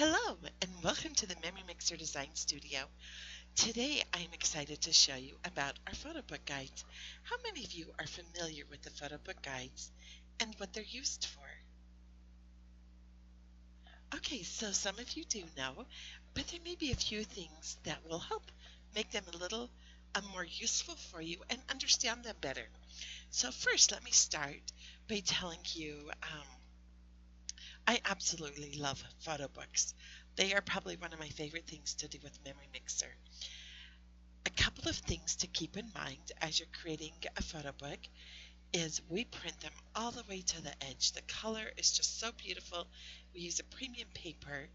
Hello and welcome to the MemoryMixer Design Studio. Today I am excited to show you about our photo book guides. How many of you are familiar with the photo book guides and what they're used for? Okay, so some of you do know, but there may be a few things that will help make them a little more useful for you and understand them better. So first, let me start by telling you I absolutely love photo books. They are probably one of my favorite things to do with MemoryMixer. A couple of things to keep in mind as you're creating a photo book is we print them all the way to the edge. The color is just so beautiful. We use a premium paper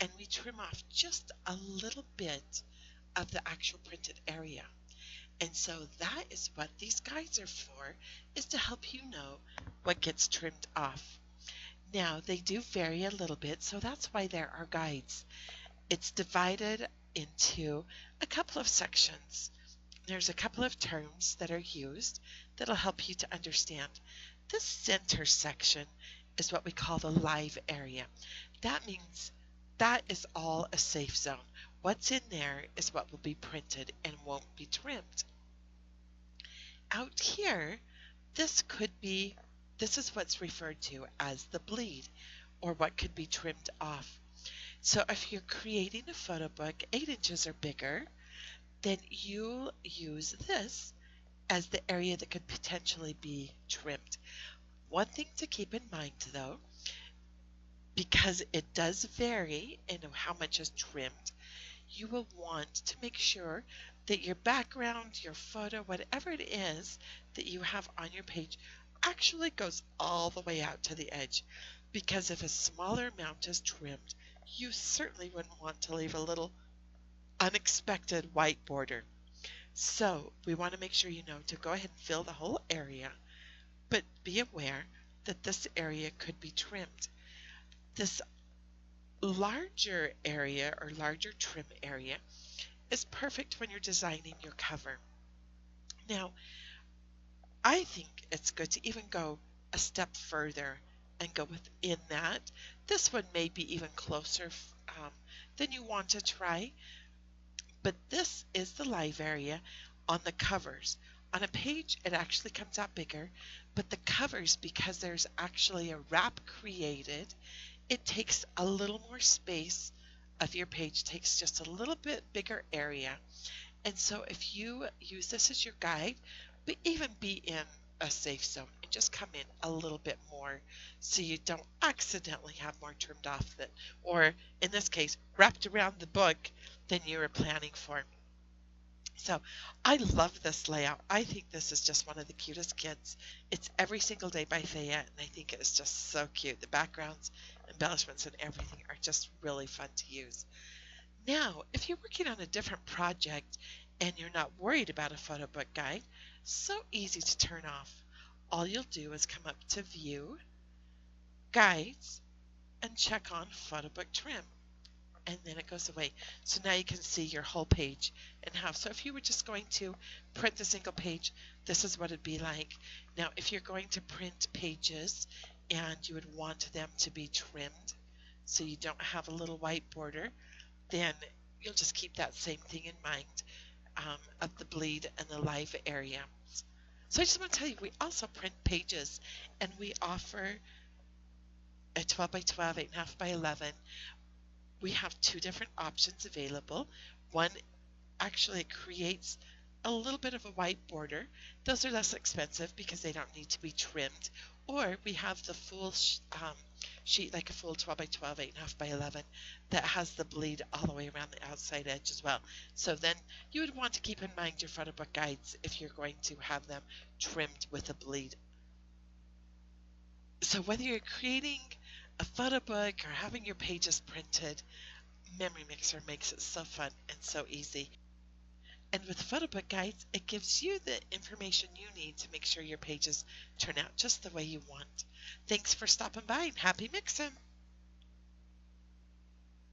and we trim off just a little bit of the actual printed area. And so that is what these guides are for, is to help you know what gets trimmed off. Now, they do vary a little bit, so that's why there are guides. It's divided into a couple of sections. There's a couple of terms that are used that'll help you to understand. This center section is what we call the live area. That means that is all a safe zone. What's in there is what will be printed and won't be trimmed. Out here, this is what's referred to as the bleed, or what could be trimmed off. So if you're creating a photo book 8 inches or bigger, then you'll use this as the area that could potentially be trimmed. One thing to keep in mind though, because it does vary in how much is trimmed, you will want to make sure that your background, your photo, whatever it is that you have on your page actually goes all the way out to the edge. Because if a smaller amount is trimmed, you certainly wouldn't want to leave a little unexpected white border. So we want to make sure you know to go ahead and fill the whole area, but be aware that this area could be trimmed. This larger area or larger trim area is perfect when you're designing your cover. Now, I think it's good to even go a step further and go within that. This one may be even closer than you want to try, but this is the live area on the covers. On a page, it actually comes out bigger, but the covers, because there's actually a wrap created, it takes a little more space of your page, takes just a little bit bigger area. And so if you use this as your guide, but even be in a safe zone and just come in a little bit more so you don't accidentally have more trimmed off that, or in this case, wrapped around the book than you were planning for. So I love this layout. I think this is just one of the cutest kits. It's Every Single Day by Thea, and I think it is just so cute. The backgrounds, embellishments, and everything are just really fun to use. Now, if you're working on a different project and you're not worried about a photo book guide, so easy to turn off. All you'll do is come up to View, Guides, and check on Photo Book Trim. And then it goes away. So now you can see your whole page and how. So if you were just going to print the single page, this is what it'd be like. Now, if you're going to print pages and you would want them to be trimmed so you don't have a little white border, then you'll just keep that same thing in mind of the bleed and the live area. So I just want to tell you, we also print pages, and we offer a 12 by 12, 8.5 by 11. We have 2 different options available. One actually creates a little bit of a white border. Those are less expensive because they don't need to be trimmed. Or we have the full sheet, like a full 12 by 12, 8.5 by 11, that has the bleed all the way around the outside edge as well. So then you would want to keep in mind your photo book guides if you're going to have them trimmed with a bleed. So whether you're creating a photo book or having your pages printed, MemoryMixer makes it so fun and so easy. And with photo book guides, it gives you the information you need to make sure your pages turn out just the way you want. Thanks for stopping by and happy mixing!